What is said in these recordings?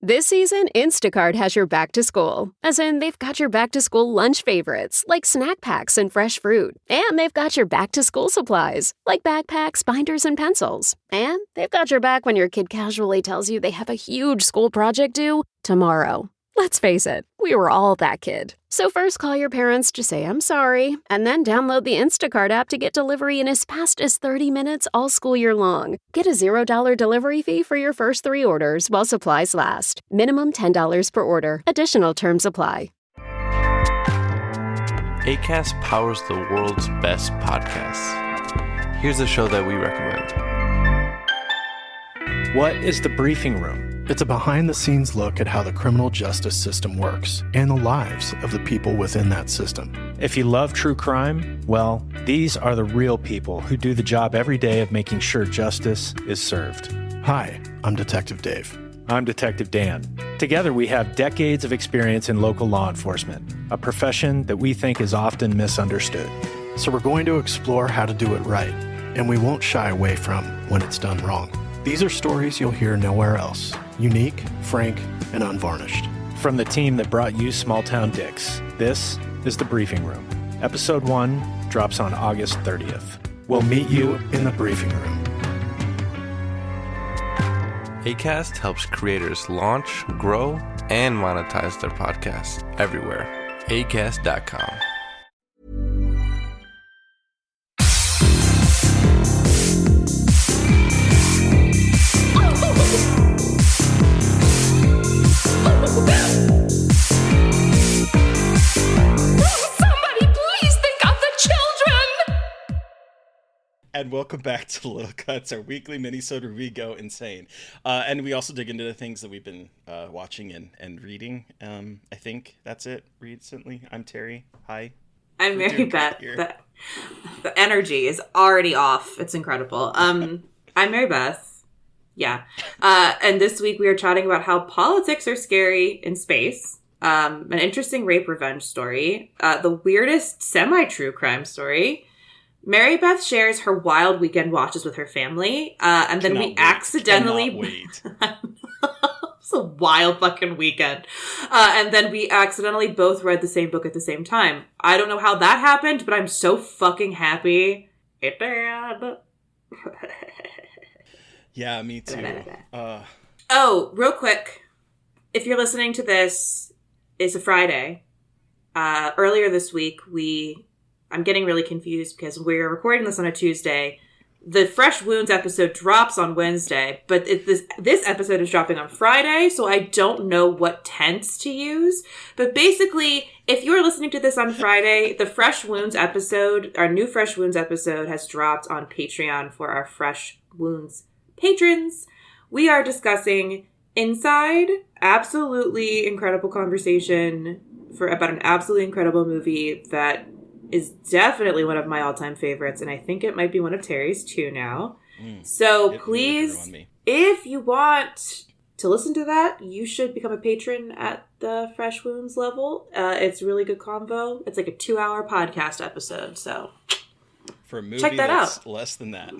This season, Instacart has your back to school. As in, they've got your back to school lunch favorites, like snack packs and fresh fruit. And they've got your back to school supplies, like backpacks, binders, and pencils. And they've got your back when your kid casually tells you they have a huge school project due tomorrow. Let's face it, we were all that kid. So first call your parents to say I'm sorry, and then download the Instacart app to get delivery in as fast as 30 minutes all school year long. Get a $0 delivery fee for your first 3 orders while supplies last. Minimum $10 per order. Additional terms apply. Acast powers the world's best podcasts. Here's a show that we recommend. What is The Briefing Room? It's a behind-the-scenes look at how the criminal justice system works and the lives of the people within that system. If you love true crime, well, these are the real people who do the job every day of making sure justice is served. Hi, I'm Detective Dave. I'm Detective Dan. Together, we have decades of experience in local law enforcement, a profession that we think is often misunderstood. So we're going to explore how to do it right, and we won't shy away from when it's done wrong. These are stories you'll hear nowhere else. Unique, frank, and unvarnished. From the team that brought you Small Town Dicks, this is The Briefing Room. Episode 1 drops on August 30th. We'll meet you in the briefing room. Acast helps creators launch, grow, and monetize their podcasts everywhere. Acast.com. Somebody please think of the children! And welcome back to Little Cuts, our weekly minisode where we go insane. And we also dig into the things that we've been watching and reading. I think that's it recently. I'm Terry. Hi. I'm Mary Beth. The energy is already off. It's incredible. I'm Mary Beth. Yeah. And this week we are chatting about how politics are scary in space. An interesting rape revenge story. The weirdest semi-true crime story. Mary Beth shares her wild weekend watches with her family. And then we accidentally... wait. It's a wild fucking weekend. And then we accidentally both read the same book at the same time. I don't know how that happened, but I'm so fucking happy it did. Yeah, me too. Oh, real quick. If you're listening to this, it's a Friday. Earlier this week, I'm getting really confused because we're recording this on a Tuesday. The Fresh Wounds episode drops on Wednesday, but this episode is dropping on Friday, so I don't know what tense to use. But basically, if you're listening to this on Friday, the Fresh Wounds episode, our new Fresh Wounds episode has dropped on Patreon for our Fresh Wounds patrons. We are discussing Inside, absolutely incredible conversation about an absolutely incredible movie that is definitely one of my all-time favorites, and I think it might be one of Terry's too now. So please, really if you want to listen to that, you should become a patron at the Fresh Wounds level. It's a really good convo. It's like a 2-hour podcast episode, so for a movie check that that's out. Less than that.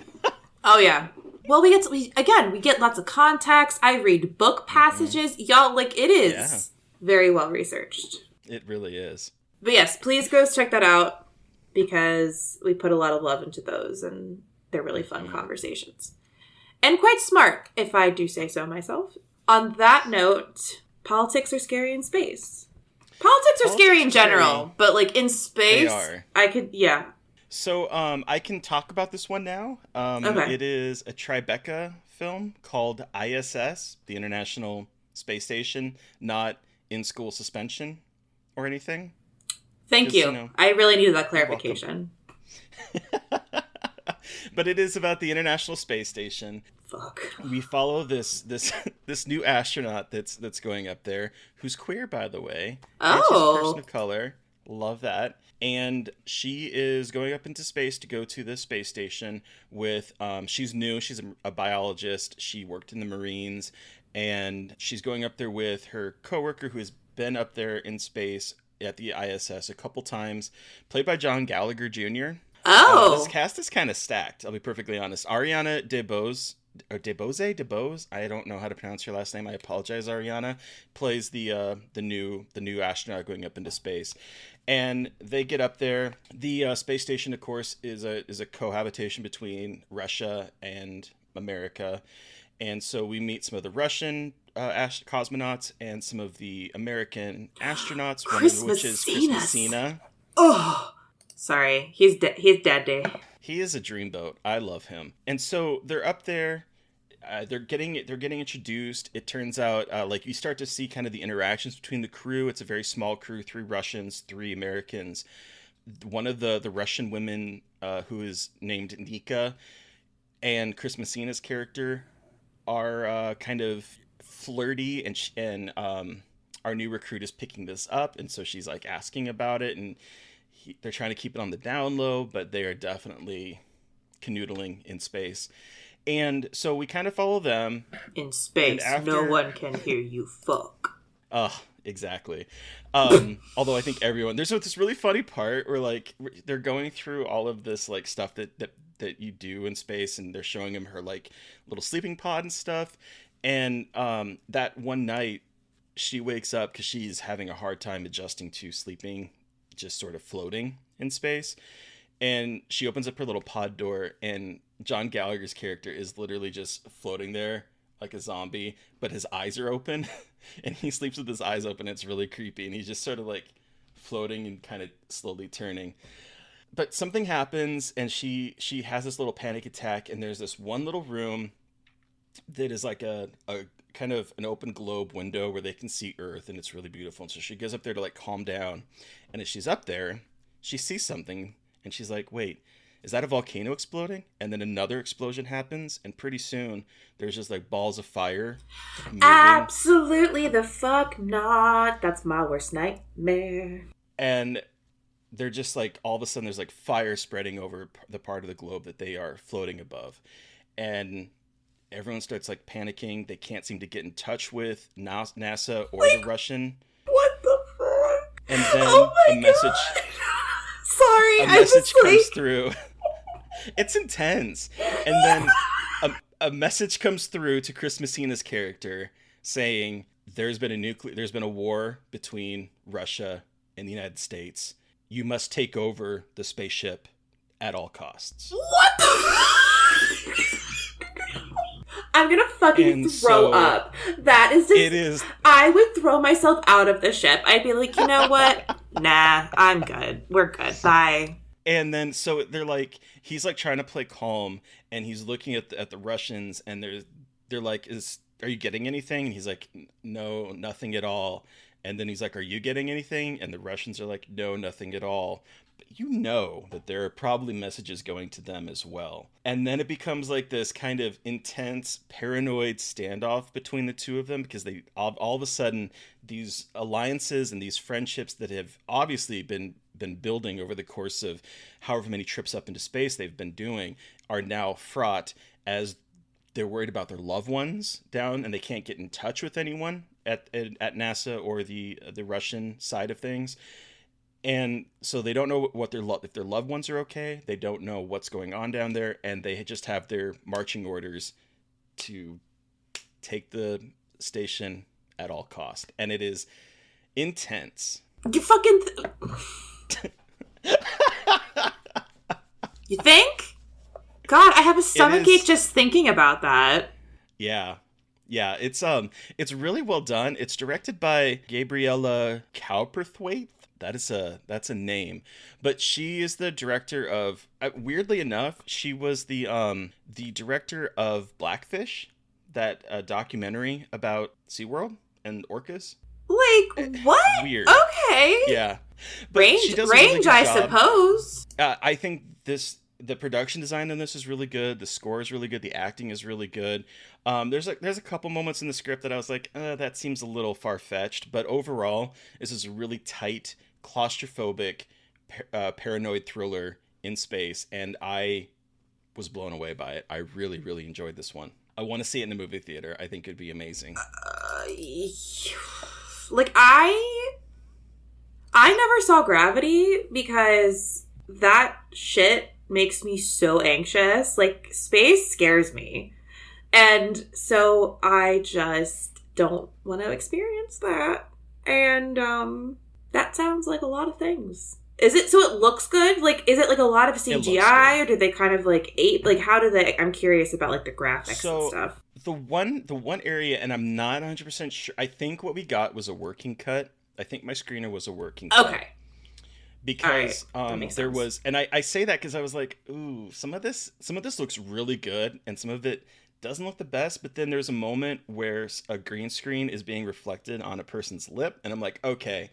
Oh yeah. Well, we get lots of context. I read book passages. Y'all, like, it is very well researched. It really is. But yes, please go check that out because we put a lot of love into those and they're really fun conversations. And quite smart, if I do say so myself. On that note, politics are scary in space. Politics are scary in general, but like in space, So I can talk about this one now. Okay. It is a Tribeca film called I.S.S, the International Space Station, not in school suspension or anything. Thank you. I really needed that clarification. But it is about the International Space Station. Fuck. We follow this new astronaut that's going up there, who's queer, by the way. Oh. And she's a person of color. Love that. And she is going up into space to go to the space station with, she's new, she's a biologist, she worked in the Marines, and she's going up there with her coworker who has been up there in space at the ISS a couple times, played by John Gallagher Jr. Oh! This cast is kind of stacked, I'll be perfectly honest. Ariana DeBose DeBose, I don't know how to pronounce her last name. I apologize, Ariana. Plays the new astronaut going up into space, and they get up there. The space station, of course, is a cohabitation between Russia and America, and so we meet some of the Russian cosmonauts and some of the American astronauts. One of which is Chris Messina. Oh, sorry, he's dead, Dave. He is a dreamboat. I love him. And so they're up there. They're getting introduced. It turns out, like, you start to see kind of the interactions between the crew. It's a very small crew: 3 Russians, 3 Americans. One of the Russian women, who is named Nika, and Chris Messina's character are kind of flirty, and our new recruit is picking this up, and so she's like asking about it, and they're trying to keep it on the down low, but they are definitely canoodling in space. And so we kind of follow them. In space, no one can hear you fuck. Exactly. Although I think everyone... There's this really funny part where, like, they're going through all of this, like, stuff that you do in space, and they're showing him her, like, little sleeping pod and stuff. And that one night, she wakes up because she's having a hard time adjusting to sleeping, just sort of floating in space. And she opens up her little pod door, and John Gallagher's character is literally just floating there like a zombie, but his eyes are open, and he sleeps with his eyes open. It's really creepy, and he's just sort of like floating and kind of slowly turning. But something happens, and she has this little panic attack, and there's this one little room that is like a kind of an open globe window where they can see Earth, and it's really beautiful. And so she goes up there to like calm down, and as she's up there, she sees something, and she's like, wait, is that a volcano exploding? And then another explosion happens, and pretty soon there's just like balls of fire moving. Absolutely the fuck not. That's my worst nightmare. And they're just like, all of a sudden there's like fire spreading over the part of the globe that they are floating above. And everyone starts like panicking. They can't seem to get in touch with NASA or the Russian. What the fuck? And then a message... Sorry, a message comes through. It's intense. And then a message comes through to Chris Messina's character saying there's been a war between Russia and the United States. You must take over the spaceship at all costs. What the I'm gonna fucking throw up. That is just... It is. I would throw myself out of the ship. I'd be like, you know what? Nah, I'm good. We're good. Bye. And then, so they're like, he's like trying to play calm, and he's looking at the Russians, and they're like, are you getting anything? And he's like, no, nothing at all. And then he's like, are you getting anything? And the Russians are like, no, nothing at all. But you know that there are probably messages going to them as well. And then it becomes like this kind of intense, paranoid standoff between the two of them, because they all of a sudden, these alliances and these friendships that have obviously been building over the course of however many trips up into space they've been doing are now fraught, as they're worried about their loved ones down, and they can't get in touch with anyone at NASA or the Russian side of things. And so they don't know what if their loved ones are okay. They don't know what's going on down there, and they just have their marching orders to take the station at all cost. And it is intense. You fucking... You think? God, I have a stomachache just thinking about that. Yeah. Yeah, it's really well done. It's directed by Gabriella Cowperthwaite. That's a name, but she is the director of. Weirdly enough, she was the director of Blackfish, that documentary about SeaWorld and orcas. Like what? Weird. Okay. Yeah. But range, really I suppose. I think the production design in this is really good. The score is really good. The acting is really good. There's a couple moments in the script that I was like, that seems a little far-fetched. But overall, this is a really tight, claustrophobic, paranoid thriller in space. And I was blown away by it. I really, really enjoyed this one. I want to see it in the movie theater. I think it'd be amazing. Like, I never saw Gravity because that shit makes me so anxious. Like, space scares me. And so I just don't want to experience that. And that sounds like a lot of things. Is it so it looks good? Like, is it like a lot of CGI, or did they kind of like how do they? I'm curious about like the graphics and stuff. The one area, and I'm not 100% sure. I think what we got was a working cut. I think my screener was a working cut. Okay. Because there sense. Was, and I say that because I was like, ooh, some of this looks really good, and some of it doesn't look the best. But then there's a moment where a green screen is being reflected on a person's lip, and I'm like, okay.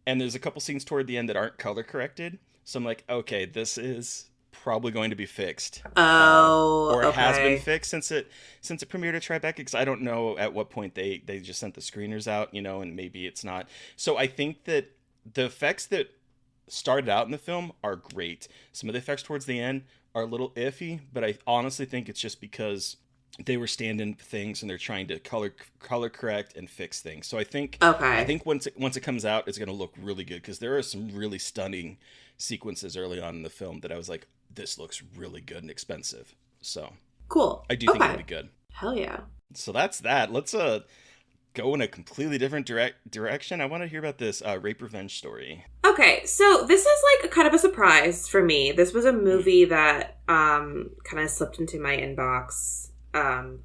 And there's a couple scenes toward the end that aren't color corrected, so I'm like, okay, this is probably going to be fixed. Or it has been fixed since it premiered at Tribeca, because I don't know at what point they just sent the screeners out, and maybe it's not. So I think that the effects that started out in the film are great. Some of the effects towards the end are a little iffy, but I honestly think it's just because they were stand-in things and they're trying to color correct and fix things. So I think once it comes out, it's going to look really good, because there are some really stunning sequences early on in the film that I was like, this looks really good and expensive. So cool. I do think it'll be good. Hell yeah. So that's that. Let's go in a completely different direction. I want to hear about this rape revenge story. Okay, so this is like kind of a surprise for me. This was a movie that kind of slipped into my inbox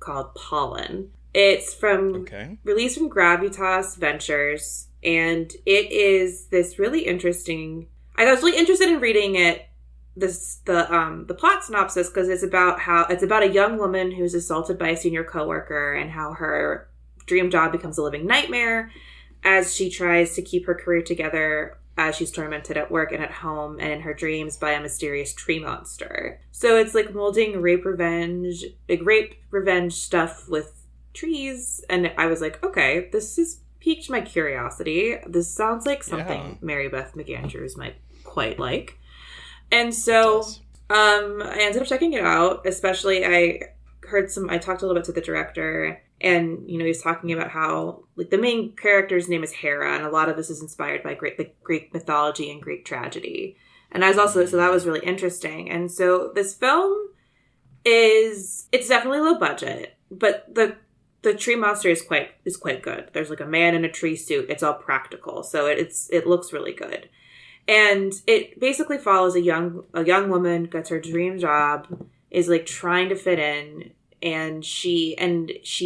called Pollen. It's released from Gravitas Ventures, and it is this really interesting. I was really interested in reading it. The plot synopsis, because it's about a young woman who's assaulted by a senior coworker, and how her dream job becomes a living nightmare as she tries to keep her career together, as she's tormented at work and at home and in her dreams by a mysterious tree monster. So it's like molding rape revenge stuff with trees. And I was like, okay, this has piqued my curiosity. This sounds like something Mary Beth McAndrews might quite like. And so I ended up checking it out, especially I talked a little bit to the director, and he was talking about how like the main character's name is Hera, and a lot of this is inspired by Greek mythology and Greek tragedy. And so that was really interesting. And so this film it's definitely low budget, but the tree monster is quite good. There's like a man in a tree suit. It's all practical, so it looks really good. And it basically follows a young woman gets her dream job, is like trying to fit in, and she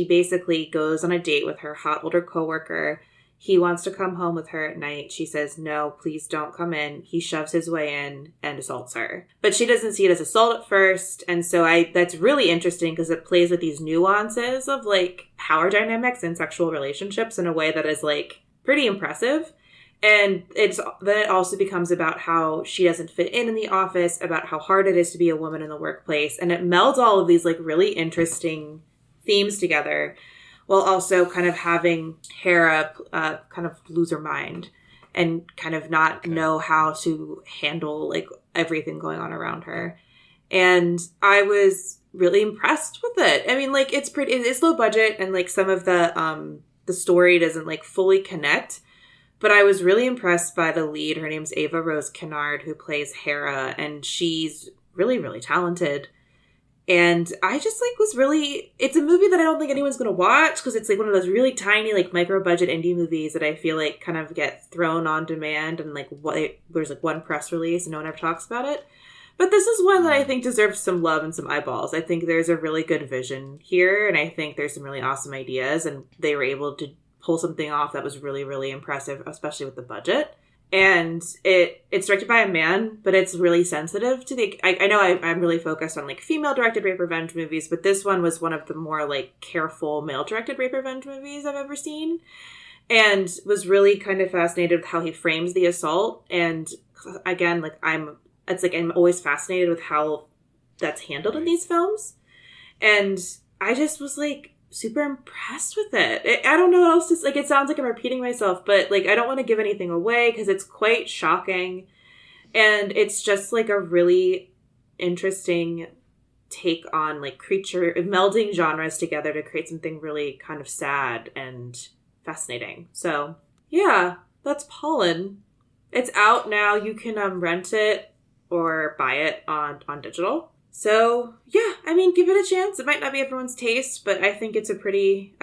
basically goes on a date with her hot older coworker. He wants to come home with her at night. She says, "No, please don't come in." He shoves his way in and assaults her. But she doesn't see it as assault at first, and so that's really interesting, because it plays with these nuances of like power dynamics and sexual relationships in a way that is like pretty impressive. And then it also becomes about how she doesn't fit in the office, about how hard it is to be a woman in the workplace. And it melds all of these like really interesting themes together, while also kind of having Hera kind of lose her mind and kind of not know how to handle like everything going on around her. And I was really impressed with it. I mean, like it's low budget, and like some of the story doesn't like fully connect. But I was really impressed by the lead. Her name's Ava Rose Kennard, who plays Hera, and she's really, really talented. And I just it's a movie that I don't think anyone's going to watch, because it's like one of those really tiny, like micro-budget indie movies that I feel like kind of get thrown on demand, and like there's like one press release and no one ever talks about it. But this is one that I think deserves some love and some eyeballs. I think there's a really good vision here, and I think there's some really awesome ideas, and they were able to pull something off that was really, really impressive, especially with the budget. And it's directed by a man, but it's really sensitive to I know I'm really focused on like female directed rape revenge movies, but this one was one of the more like careful male directed rape revenge movies I've ever seen, and was really kind of fascinated with how he frames the assault. And again, like I'm always fascinated with how that's handled in these films. And I just was like super impressed with it. I don't know what else to like. It sounds like I'm repeating myself, but like I don't want to give anything away, because it's quite shocking, and it's just like a really interesting take on like creature melding genres together to create something really kind of sad and fascinating. So yeah, that's Pollen. It's out now. You can rent it or buy it on digital. So, yeah, I mean, give it a chance. It might not be everyone's taste, but I think it's a pretty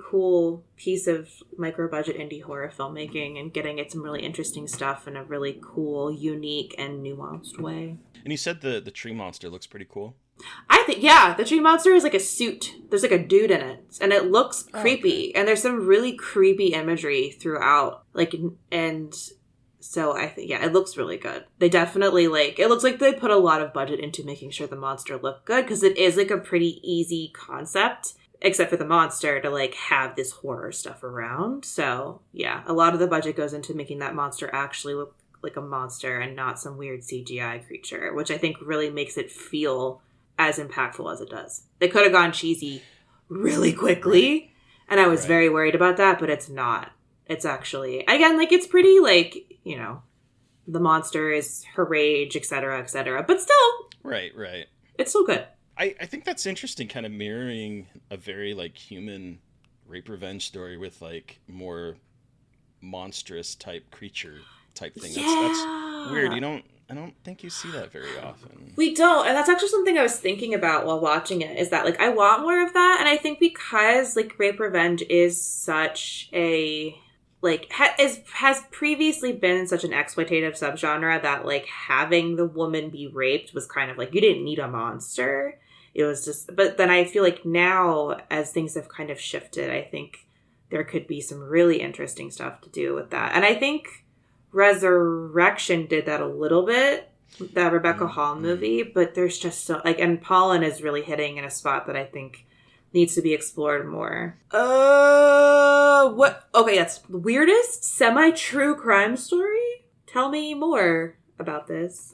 cool piece of micro-budget indie horror filmmaking and getting at some really interesting stuff in a really cool, unique, and nuanced way. And you said the tree monster looks pretty cool. I think, yeah, the tree monster is like a suit. There's like a dude in it, and it looks creepy. Okay. And there's some really creepy imagery throughout. And so I think, yeah, it looks really good. They definitely, like, it looks like they put a lot of budget into making sure the monster looked good, because it is like a pretty easy concept, except for the monster, to like have this horror stuff around. So yeah, a lot of the budget goes into making that monster actually look like a monster and not some weird CGI creature, which I think really makes it feel as impactful as it does. They could have gone cheesy really quickly, and I was very worried about that, but it's not. It's actually, again, like, it's pretty, like, you know, the monster is her rage, etc., but still, Right. it's still good. I think that's interesting, kind of mirroring a very, like, human rape revenge story with, like, more monstrous type creature type thing. That's weird. I don't think you see that very often. We don't, and that's actually something I was thinking about while watching it, is that, like, I want more of that, and I think because, like, rape revenge is such a, like, has previously been such an exploitative subgenre that, like, having the woman be raped was kind of like, you didn't need a monster. It was just, but then I feel like now, as things have kind of shifted, I think there could be some really interesting stuff to do with that. And I think Resurrection did that a little bit, that Rebecca Hall movie, but there's just so, like, and Pollen is really hitting in a spot that I think needs to be explored more. What? Okay, that's the weirdest semi-true crime story? Tell me more about this.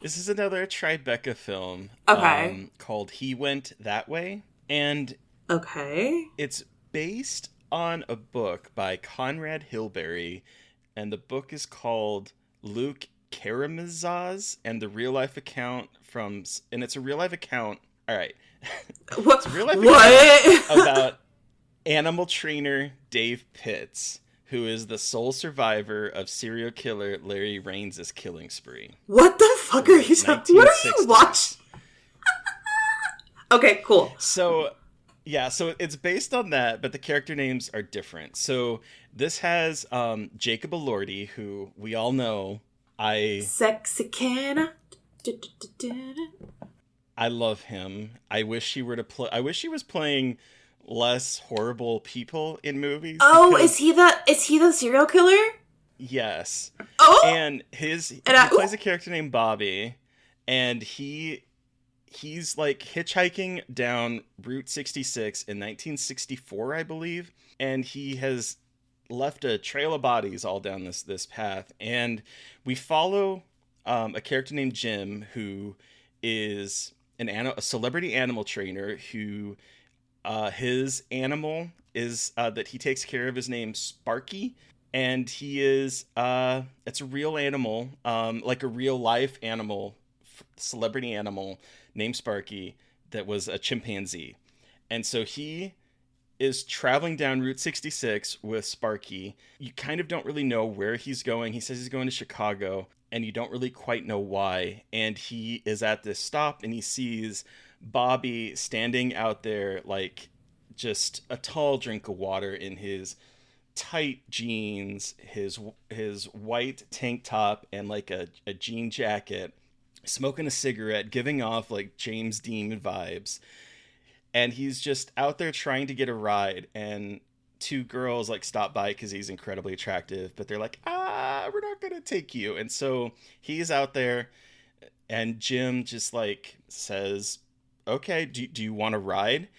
This is another Tribeca film. Okay. Called He Went That Way. And it's based on a book by Conrad Hilberry, and the book is called Luke Karamazov, and the real life account and it's a real life account. All right. What? It's a real life account about animal trainer Dave Pitts, who is the sole survivor of serial killer Larry Raines' killing spree. What the fuck are you talking? What are you watching? Okay, cool. So, yeah, so it's based on that, but the character names are different. So this has Jacob Elordi, who we all know. Sexy Canna. I love him. I wish he were to play. I wish he was playing less horrible people in movies. Oh, is he the serial killer? Yes. Oh, and he plays a character named Bobby, and he's like hitchhiking down Route 66 in 1964, I believe, and he has left a trail of bodies all down this path, and we follow a character named Jim, who is a celebrity animal trainer who his animal is that he takes care of is named Sparky, and he is it's a real animal, like a real life animal, celebrity animal named Sparky that was a chimpanzee. And so he is traveling down Route 66 with Sparky. You kind of don't really know where he's going. He says he's going to Chicago, and you don't really quite know why. And he is at this stop, and he sees Bobby standing out there, like just a tall drink of water in his tight jeans, his white tank top, and like a jean jacket, smoking a cigarette, giving off like James Dean vibes. And he's just out there trying to get a ride, and two girls like stop by because he's incredibly attractive, but they're like, we're not gonna take you. And so he's out there, and Jim just like says, okay, do you want to ride?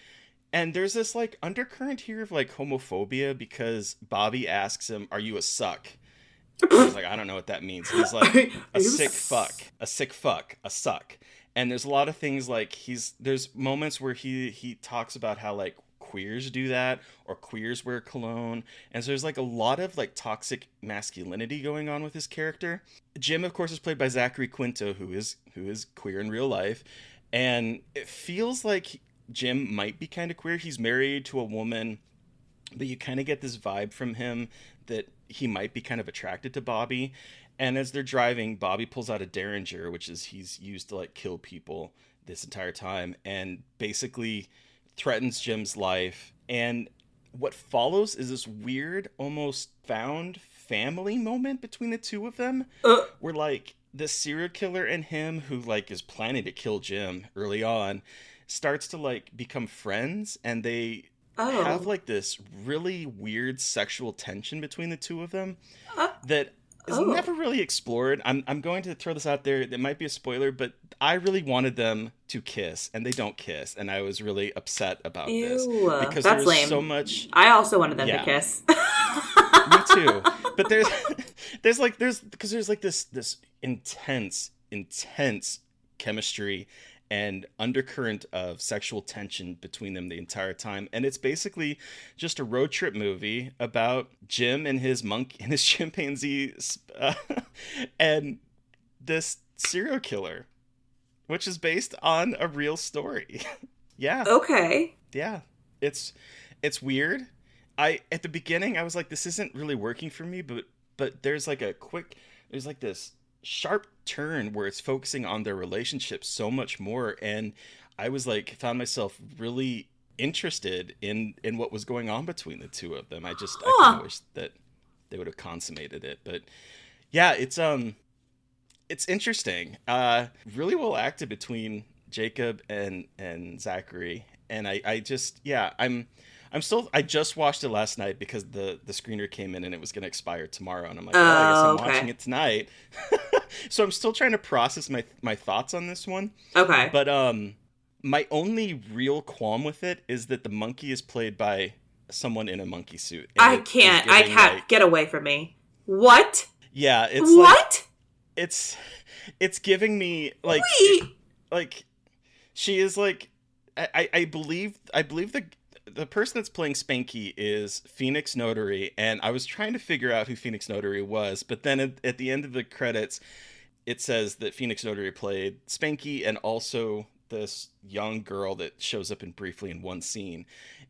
And there's this like undercurrent here of like homophobia, because Bobby asks him, are you a suck? He's like, I don't know what that means. He's like, a sick fuck, a suck. And there's a lot of things like there's moments where he talks about how like queers do that, or queers wear cologne. And so there's like a lot of like toxic masculinity going on with his character. Jim, of course, is played by Zachary Quinto, who is queer in real life. And it feels like Jim might be kind of queer. He's married to a woman but you kind of get this vibe from him that he might be kind of attracted to Bobby. And as they're driving, Bobby pulls out a Derringer, which is he's used to like kill people this entire time, and basically threatens Jim's life. And what follows is this weird, almost found family moment between the two of them, where like the serial killer and him, who like is planning to kill Jim early on, starts to like become friends, and they have like this really weird sexual tension between the two of them that is never really explored. I'm going to throw this out there. It might be a spoiler, but I really wanted them to kiss, and they don't kiss, and I was really upset about this because that's there's lame. so much. I also wanted them to kiss. Me too. But there's this intense chemistry and undercurrent of sexual tension between them the entire time. And it's basically just a road trip movie about Jim and his chimpanzee and this serial killer, which is based on a real story. Yeah. Okay. Yeah. It's weird. At the beginning I was like, this isn't really working for me, but there's like this sharp turn where it's focusing on their relationship so much more, and I was like, found myself really interested in what was going on between the two of them. I kind of wish that they would have consummated it. But yeah, it's interesting. Really well acted between Jacob and Zachary, and I just watched it last night because the screener came in and it was going to expire tomorrow. And I'm like, I guess I'm watching it tonight. So I'm still trying to process my thoughts on this one. Okay. But my only real qualm with it is that the monkey is played by someone in a monkey suit. I can't. Get away from me. What? Yeah. It's what? It's giving me like, like she is like, I believe the person that's playing Spanky is Phoenix Notary, and I was trying to figure out who Phoenix Notary was, but then at the end of the credits, it says that Phoenix Notary played Spanky and also this young girl that shows up briefly in one scene.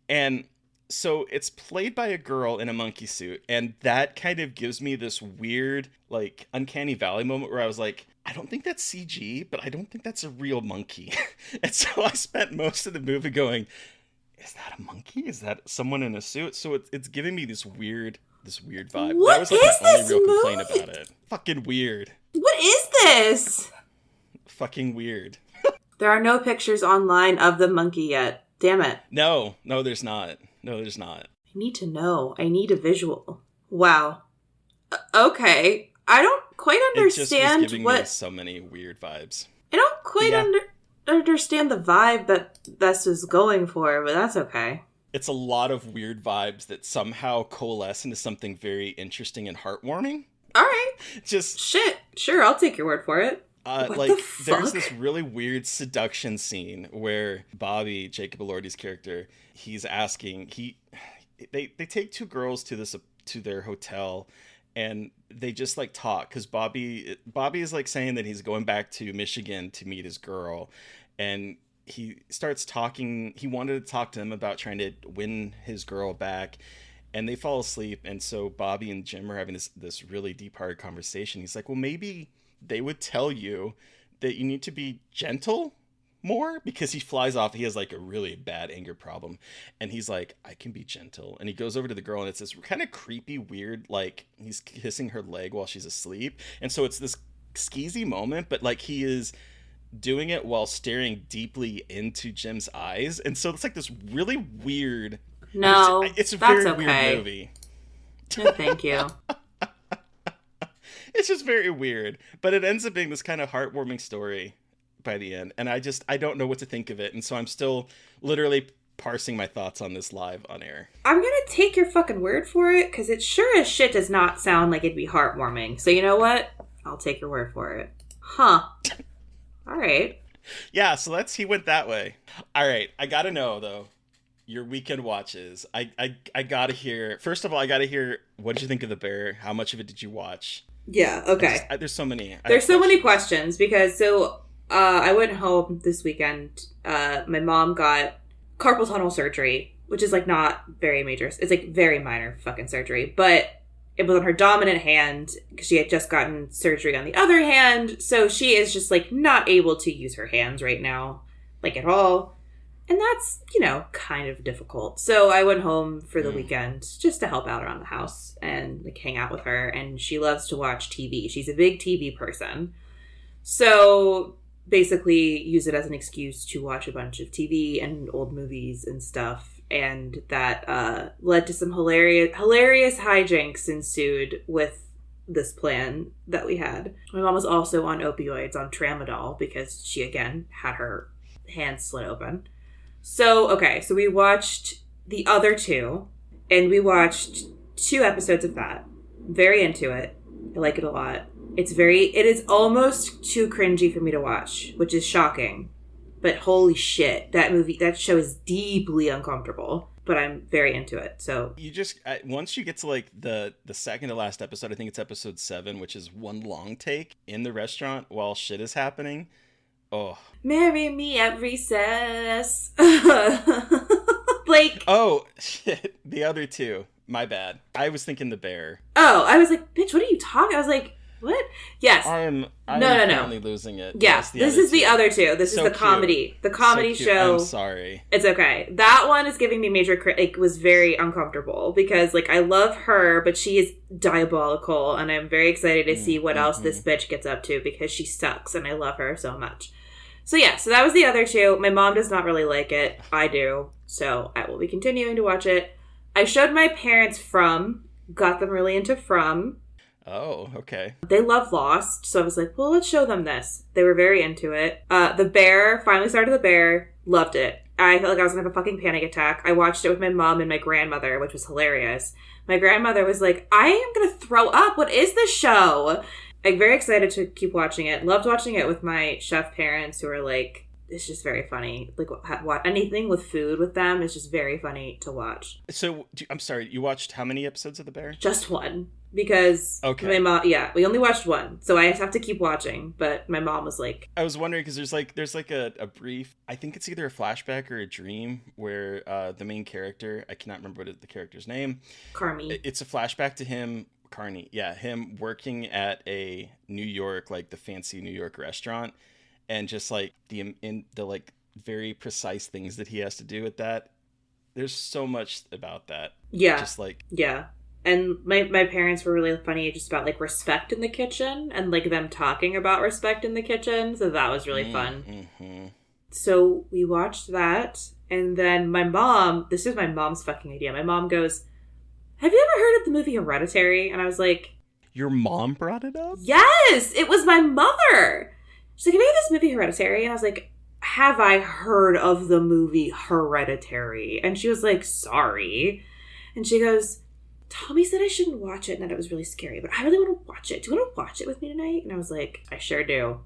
And so it's played by a girl in a monkey suit, and that kind of gives me this weird, like, uncanny valley moment where I was like, I don't think that's CG, but I don't think that's a real monkey. And so I spent most of the movie going, is that a monkey? Is that someone in a suit? So it's giving me this weird vibe. What that was like is my only this real movie? complaint about it. Fucking weird. What is this? Fucking weird. There are no pictures online of the monkey yet. Damn it. No, there's not. I need to know. I need a visual. Wow. Okay. I don't quite understand it just was giving me so many weird vibes. I don't quite understand the vibe that this is going for, but that's okay. It's a lot of weird vibes that somehow coalesce into something very interesting and heartwarming. All right. Just shit. Sure, I'll take your word for it. There's this really weird seduction scene where Bobby, Jacob Elordi's character, he's asking, they take two girls to their hotel, and they just like talk because Bobby is like saying that he's going back to Michigan to meet his girl, and he starts talking. He wanted to talk to them about trying to win his girl back, and they fall asleep. And so Bobby and Jim are having this really deep-hearted conversation. He's like, well, maybe they would tell you that you need to be gentle more, because he flies off. He has like a really bad anger problem, and he's like, I can be gentle. And he goes over to the girl, and it's this kind of creepy, weird, like he's kissing her leg while she's asleep. And so it's this skeezy moment, but like he is doing it while staring deeply into Jim's eyes. And so it's like this really weird. No, it's a that's very okay. weird movie. No, thank you. It's just very weird, but it ends up being this kind of heartwarming story by the end, and I don't know what to think of it, and so I'm still literally parsing my thoughts on this live on air. I'm gonna take your fucking word for it, because it sure as shit does not sound like it'd be heartwarming. So you know what? I'll take your word for it. Huh. All right. Yeah, so he went that way. All right, I gotta know though, your weekend watches. I gotta hear, first of all, what did you think of The Bear? How much of it did you watch? Yeah, okay. There's so many. There's so many questions, because I went home this weekend. My mom got carpal tunnel surgery, which is like not very major. It's like very minor fucking surgery, but it was on her dominant hand because she had just gotten surgery on the other hand. So she is just like not able to use her hands right now, like at all. And that's, you know, kind of difficult. So I went home for the weekend just to help out around the house and like hang out with her. And she loves to watch TV. She's a big TV person. So basically use it as an excuse to watch a bunch of TV and old movies and stuff. And that led to some hilarious hijinks ensued with this plan that we had. My mom was also on opioids, on tramadol, because she, again, had her hand slit open. So, okay, so we watched the other two, and we watched 2 episodes of that. Very into it. I like it a lot. It is almost too cringy for me to watch, which is shocking. But holy shit, that show is deeply uncomfortable. But I'm very into it, so. You just, once you get to like the second to last episode, I think it's episode 7, which is one long take in the restaurant while shit is happening. Oh. Marry me at recess. Like. Oh, shit. The other 2. My bad. I was thinking The Bear. Oh, I was like, bitch, what are you talking? I was like, what? Yes. I'm no. currently losing it. Yeah, this is the other 2. This is the comedy. The comedy show. I'm sorry. It's okay. That one is giving me major was very uncomfortable because like I love her, but she is diabolical, and I'm very excited to see what else this bitch gets up to because she sucks, and I love her so much. So yeah, so that was the other 2. My mom does not really like it. I do. So I will be continuing to watch it. I showed my parents From, got them really into From. Oh, okay. They love Lost, so I was like, well, let's show them this. They were very into it. The Bear, finally started The Bear, loved it. I felt like I was going to have a fucking panic attack. I watched it with my mom and my grandmother, which was hilarious. My grandmother was like, I am going to throw up. What is this show? I'm very excited to keep watching it. Loved watching it with my chef parents who are like, it's just very funny. Like, anything with food with them is just very funny to watch. So, I'm sorry, you watched how many episodes of The Bear? Just 1. Because my mom, we only watched 1. So I have to keep watching. But my mom was like... I was wondering, because there's a brief, I think it's either a flashback or a dream, where the main character, I cannot remember the character's name. Carmi. It's a flashback to him, Carney, him working at a New York, like the fancy New York restaurant. And just like the like very precise things that he has to do with that. There's so much about that. Yeah. Just like... Yeah. And my parents were really funny just about like respect in the kitchen and like them talking about respect in the kitchen. So that was really fun. Mm-hmm. So we watched that. And then my mom, this is my mom's fucking idea. My mom goes, have you ever heard of the movie Hereditary? And I was like... Your mom brought it up? Yes! It was my mother! She's like, have you heard of this movie Hereditary? And I was like, have I heard of the movie Hereditary? And she was like, sorry. And she goes, Tommy said I shouldn't watch it and that it was really scary, but I really want to watch it. Do you want to watch it with me tonight? And I was like, I sure do.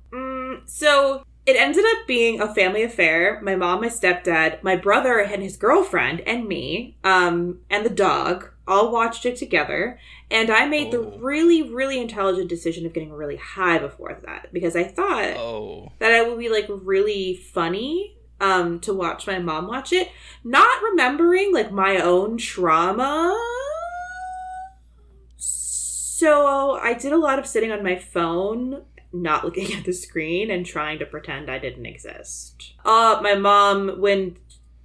So it ended up being a family affair. My mom, my stepdad, my brother and his girlfriend, and me, and the dog all watched it together. And I made the really, really intelligent decision of getting really high before that because I thought that it would be like really funny to watch my mom watch it, not remembering like my own trauma. So I did a lot of sitting on my phone, not looking at the screen and trying to pretend I didn't exist. My mom, when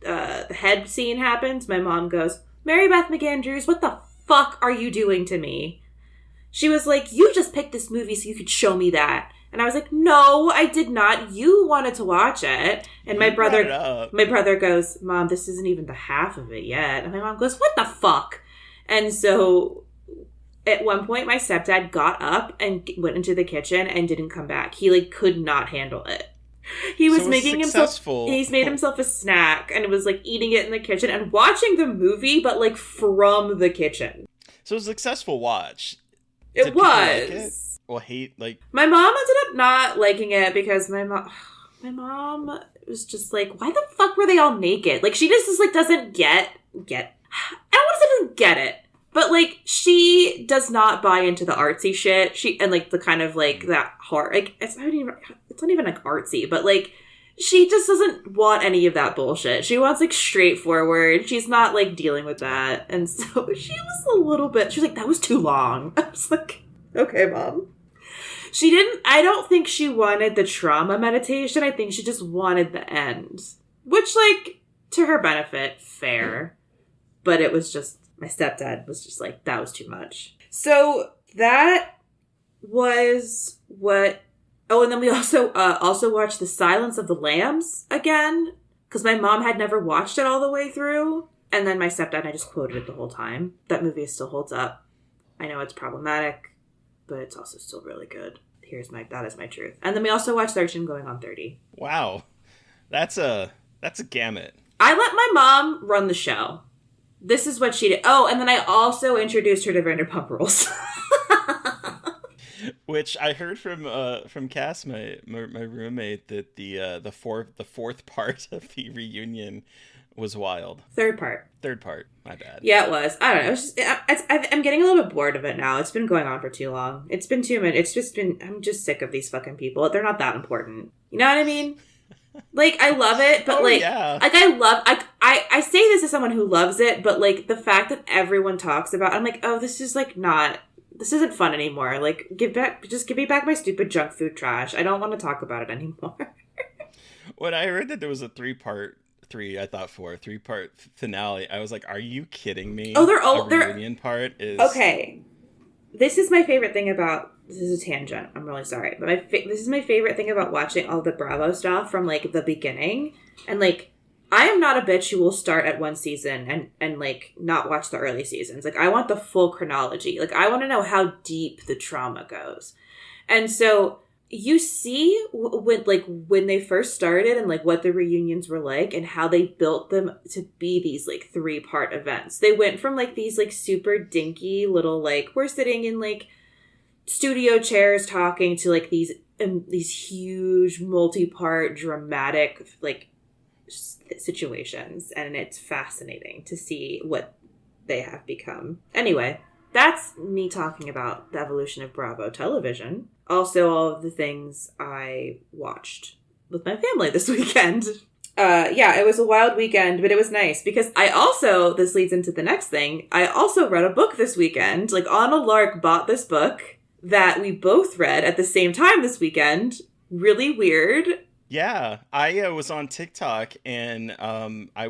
the head scene happens, my mom goes, Mary Beth McAndrews, what the fuck are you doing to me? She was like, you just picked this movie so you could show me that. And I was like, no, I did not. You wanted to watch it. And my brother goes, Mom, this isn't even the half of it yet. And my mom goes, what the fuck? And so at one point, my stepdad got up and went into the kitchen and didn't come back. He like could not handle it. He was making he's made himself a snack and was like eating it in the kitchen and watching the movie, but like from the kitchen. So it was a successful watch. It was. Like it? Well, hate like my mom ended up not liking it because my mom was just like, why the fuck were they all naked? Like she just like doesn't get. I don't want to say doesn't get it. But, like, she does not buy into the artsy shit. And, like, the kind of, like, that horror. Like, it's not even, like, artsy. But, like, she just doesn't want any of that bullshit. She wants, like, straightforward. She's not, like, dealing with that. And so she was a little bit, she was like, that was too long. I was like, okay, Mom. I don't think she wanted the trauma meditation. I think she just wanted the end. Which, like, to her benefit, fair. But it was just, my stepdad was just like, that was too much. So that was what... Oh, and then we also watched The Silence of the Lambs again, because my mom had never watched it all the way through. And then my stepdad and I just quoted it the whole time. That movie still holds up. I know it's problematic, but it's also still really good. That is my truth. And then we also watched 13 Going on 30. Wow. That's a gamut. I let my mom run the show. This is what she did. Oh, and then I also introduced her to Vanderpump Rules. Which I heard from Cass, my roommate, that the fourth part of the reunion was wild. Third part. My bad. Yeah, it was. I don't know. It's just, I'm getting a little bit bored of it now. It's been going on for too long. It's been 2 minutes. I'm just sick of these fucking people. They're not that important. You know what I mean? Like, I love it, but yeah. like I say this as someone who loves it, but like the fact that everyone talks about, I'm like, oh, this isn't fun anymore. Like, give me back my stupid junk food trash. I don't want to talk about it anymore. When I heard that there was a three-part finale, I was like, are you kidding me? Oh, the reunion part is... Okay. This is my favorite thing about... This is a tangent. I'm really sorry. But this is my favorite thing about watching all the Bravo stuff from, like, the beginning. And, like, I am not a bitch who will start at one season and like, not watch the early seasons. Like, I want the full chronology. Like, I want to know how deep the trauma goes. And so... You see when they first started and like what the reunions were like and how they built them to be these like 3-part events. They went from like these like super dinky little like we're sitting in like studio chairs talking to like these huge multi-part dramatic like situations, and it's fascinating to see what they have become. Anyway, that's me talking about the evolution of Bravo television. Also, all of the things I watched with my family this weekend. Yeah, it was a wild weekend, but it was nice because this leads into the next thing. I also read a book this weekend. Like, on a lark bought this book that we both read at the same time this weekend. Really weird. Yeah, I was on TikTok and I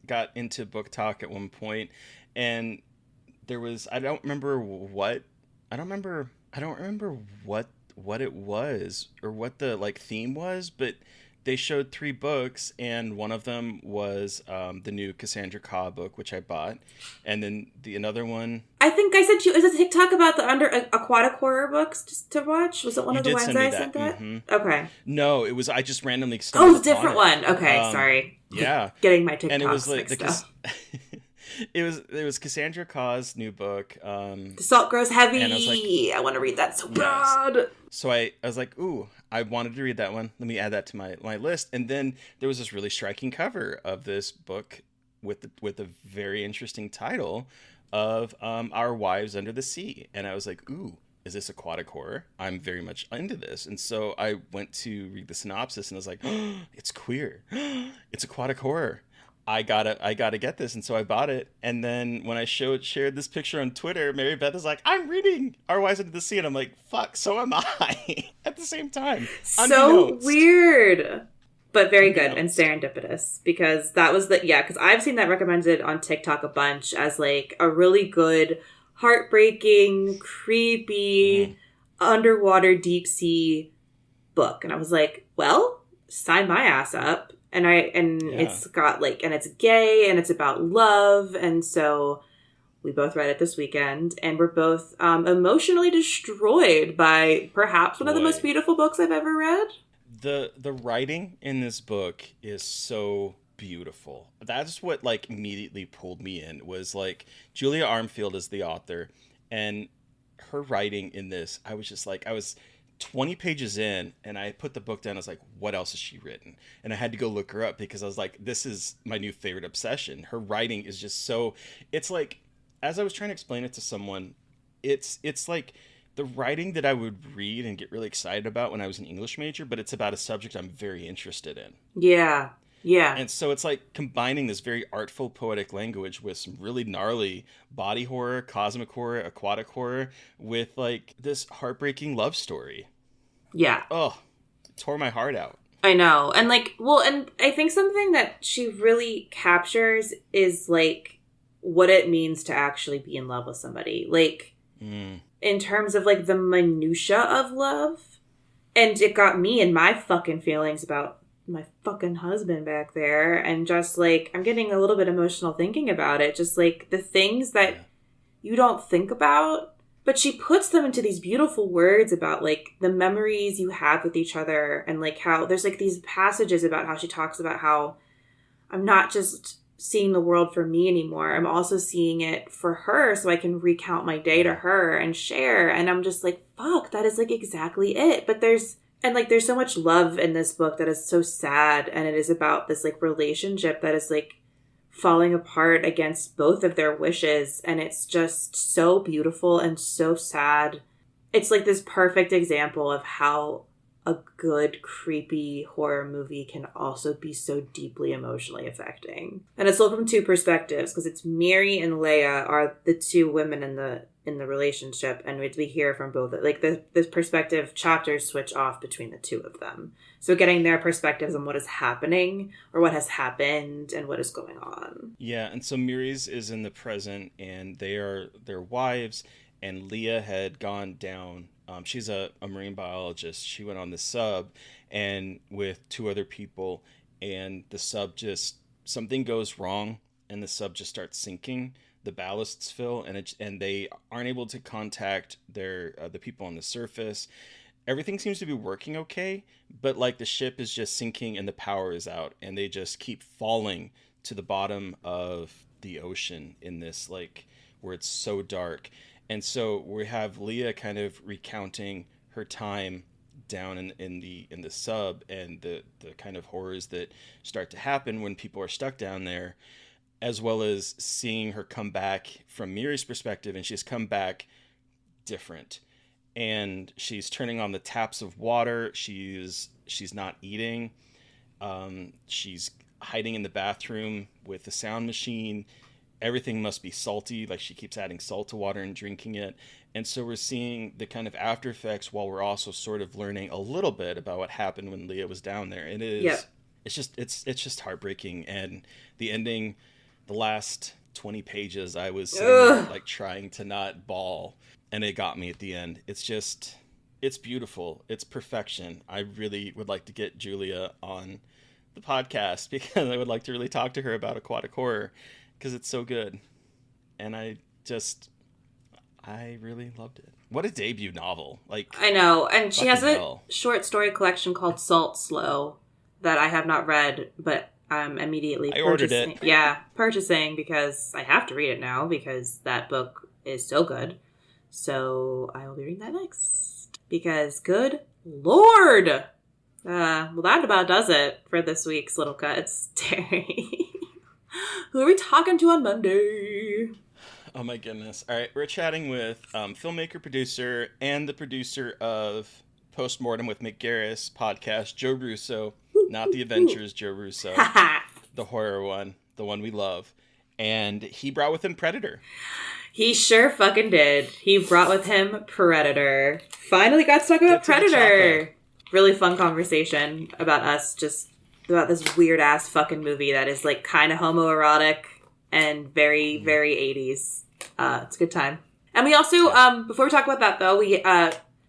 got into book talk at one point, and there was I don't remember what it was or what the like theme was, but they showed 3 books, and one of them was the new Cassandra Khaw book, which I bought, and then another one. I think I sent you. Is it TikTok about the aquatic horror books just to watch? Was it one of the ones I sent that? Mm-hmm. Okay. No, it was. I just randomly stumbled it's a different one. Okay, sorry. Yeah, getting my TikToks and it was like mixed up. It was Cassandra Khaw's new book. The Salt Grows Heavy. And I was like, I want to read that so bad. So I was like, ooh, I wanted to read that one. Let me add that to my list. And then there was this really striking cover of this book with a very interesting title of Our Wives Under the Sea. And I was like, ooh, is this aquatic horror? I'm very much into this. And so I went to read the synopsis and I was like, oh, it's queer. It's aquatic horror. I gotta get this, and so I bought it. And then when I shared this picture on Twitter, Mary Beth is like, "I'm reading Our Wives Under the Sea," and I'm like, "Fuck, so am I!" At the same time, so weird, but very good and serendipitous because that was because I've seen that recommended on TikTok a bunch as like a really good, heartbreaking, creepy, underwater deep sea book, and I was like, "Well, sign my ass up." It's got like, and it's gay and it's about love. And so we both read it this weekend and we're both emotionally destroyed by perhaps one of the most beautiful books I've ever read. The writing in this book is so beautiful. That's what like immediately pulled me in, was like Julia Armfield is the author, and her writing in this, I was just like, I was 20 pages in and I put the book down. I was like, what else has she written? And I had to go look her up because I was like, this is my new favorite obsession. Her writing is just so, it's like, as I was trying to explain it to someone, it's like the writing that I would read and get really excited about when I was an English major, but it's about a subject I'm very interested in. Yeah. Yeah. And so it's like combining this very artful, poetic language with some really gnarly body horror, cosmic horror, aquatic horror, with like this heartbreaking love story. Yeah. Oh, it tore my heart out. I know. And like, well, and I think something that she really captures is like what it means to actually be in love with somebody. Like, in terms of like the minutia of love. And it got me in my fucking feelings about my fucking husband back there, and just like I'm getting a little bit emotional thinking about it, just like the things that you don't think about, but she puts them into these beautiful words about like the memories you have with each other, and like how there's like these passages about how she talks about how I'm not just seeing the world for me anymore, I'm also seeing it for her so I can recount my day to her and share. And I'm just like, fuck, that is like exactly it. But there's so much love in this book that is so sad, and it is about this like relationship that is like falling apart against both of their wishes, and it's just so beautiful and so sad. It's like this perfect example of how a good creepy horror movie can also be so deeply emotionally affecting. And it's told from two perspectives, because it's Miri and Leia are the two women in the relationship, and we hear from both. Like this perspective chapters switch off between the two of them, so getting their perspectives on what is happening or what has happened and what is going on. Yeah, and so Miri's is in the present, and they're wives, and Leia had gone down. She's a marine biologist. She went on the sub and with two other people, and the sub just, something goes wrong and the sub just starts sinking. The ballasts fill, and they aren't able to contact the people on the surface. Everything seems to be working okay, but like the ship is just sinking and the power is out, and they just keep falling to the bottom of the ocean in this like where it's so dark. And so we have Leia kind of recounting her time down in the sub, and the kind of horrors that start to happen when people are stuck down there, as well as seeing her come back from Miri's perspective, and she's come back different. And she's turning on the taps of water. She's not eating. She's hiding in the bathroom with the sound machine. Everything must be salty. Like, she keeps adding salt to water and drinking it. And so we're seeing the kind of after effects while we're also sort of learning a little bit about what happened when Leia was down there. And it's just heartbreaking. And the ending, the last 20 pages, I was sitting there, like trying to not bawl, and it got me at the end. It's beautiful. It's perfection. I really would like to get Julia on the podcast, because I would like to really talk to her about aquatic horror, because it's so good. And I really loved it. What a debut novel. Like, I know. And she has a hell. short story collection called Salt Slow that I have not read, but I'm immediately ordered it. Yeah, purchasing, because I have to read it now, because that book is so good. So I will be reading that next. Because good Lord! Well, that about does it for this week's Little Cuts. Terry, who are we talking to on Monday? Oh my goodness. All right, we're chatting with filmmaker, producer, and the producer of Postmortem with Mick Garris podcast, Joe Russo. Not the Adventures Joe Russo. The horror one. The one we love. And he brought with him Predator. He sure fucking did. He brought with him Predator. Finally got to talk about Predator. Really fun conversation about us, just about this weird ass fucking movie that is like kind of homoerotic and very, very 80s. It's a good time. And we also, before we talk about that though,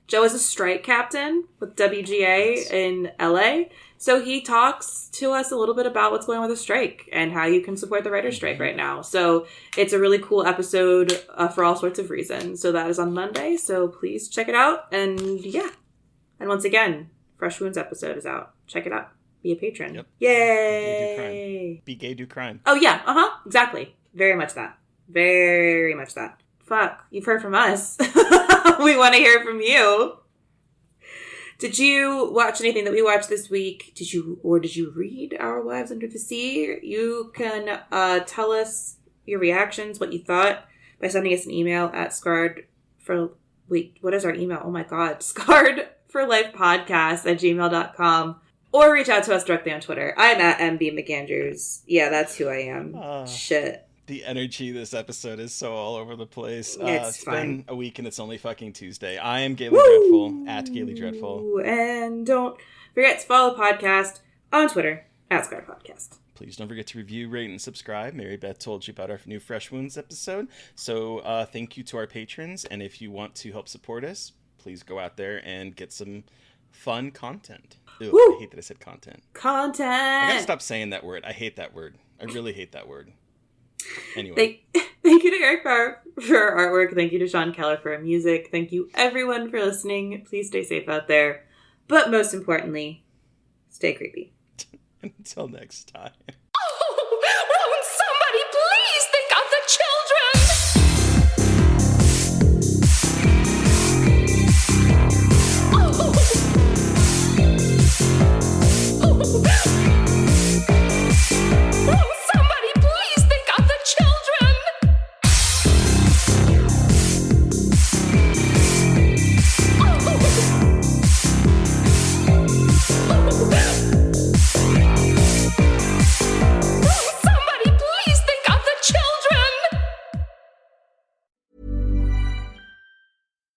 Joe is a strike captain with WGA in LA. So he talks to us a little bit about what's going on with the strike and how you can support the writer's strike right now. So it's a really cool episode for all sorts of reasons. So that is on Monday. So please check it out. And yeah. And once again, Fresh Wounds episode is out. Check it out. Be a patron. Yep. Yay! Be gay, do crime. Oh yeah. Exactly. Very much that. Very much that. Fuck. You've heard from us. We want to hear from you. Did you watch anything that we watched this week? Did you read Our Wives Under the Sea? You can tell us your reactions, what you thought, by sending us an email at scarredforwith Wait, what is our email? Oh my God. scarredforlifepodcast@gmail.com. Or reach out to us directly on Twitter. I'm at MB McAndrews. Yeah, that's who I am. Shit. The energy this episode is so all over the place. It's fine. Been a week and it's only fucking Tuesday. I am Gaily Dreadful, at Gaily Dreadful. And don't forget to follow the podcast on Twitter, @ScarredPodcast. Please don't forget to review, rate, and subscribe. Mary Beth told you about our new Fresh Wounds episode. So thank you to our patrons. And if you want to help support us, please go out there and get some fun content. Ew, I hate that I said content. Content! I gotta stop saying that word. I hate that word. I really hate that word. Anyway. Thank you to Eric Barr for our artwork. Thank you to Sean Keller for our music. Thank you everyone for listening. Please stay safe out there. But most importantly, stay creepy. Until next time. Oh, won't somebody please think of the children? Won't somebody please think of the children? Somebody please think of the children!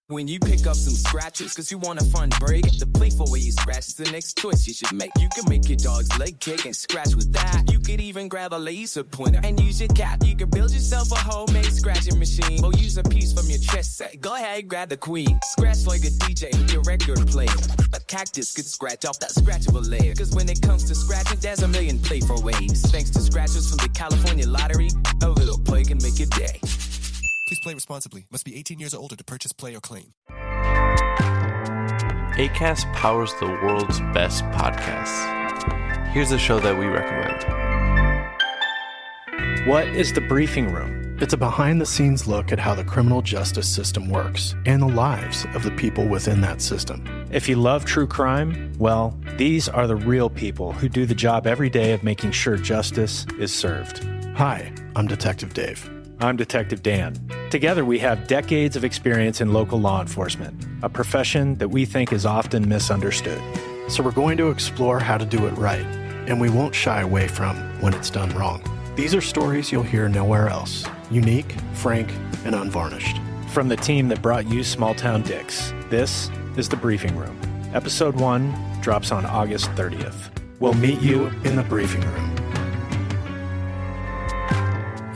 When you pick up some scratches, cause you want a fun break, the playful way you scratch is the next choice you should make. You can make your dog's leg kick and scratch with that. You could even grab a laser pointer and use your cat. You can build yourself a homemade scratching machine or use a piece from your chess set. Go ahead, grab the queen. Scratch like a DJ, your record player. A cactus could scratch off that scratchable layer. Cause when it comes to scratching, there's a million playful ways. Thanks to scratchers from the California Lottery, a little play can make your day. Please play responsibly. Must be 18 years or older to purchase, play, or claim. A.S.S. powers the world's best podcasts. Here's a show that we recommend. What is the briefing room? It's a behind-the-scenes look at how the criminal justice system works and the lives of the people within that system. If you love true crime, well, these are the real people who do the job every day of making sure justice is served. Hi, I'm Detective Dave. I'm Detective Dan. Together we have decades of experience in local law enforcement, a profession that we think is often misunderstood. So we're going to explore how to do it right, and we won't shy away from when it's done wrong. These are stories you'll hear nowhere else. Unique, frank, and unvarnished. From the team that brought you Small Town Dicks, this is The Briefing Room. Episode 1 drops on August 30th. We'll meet you in the briefing room.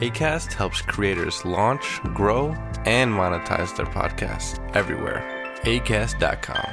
A.S.S. helps creators launch, grow, and monetize their podcasts everywhere. A.S.S.com.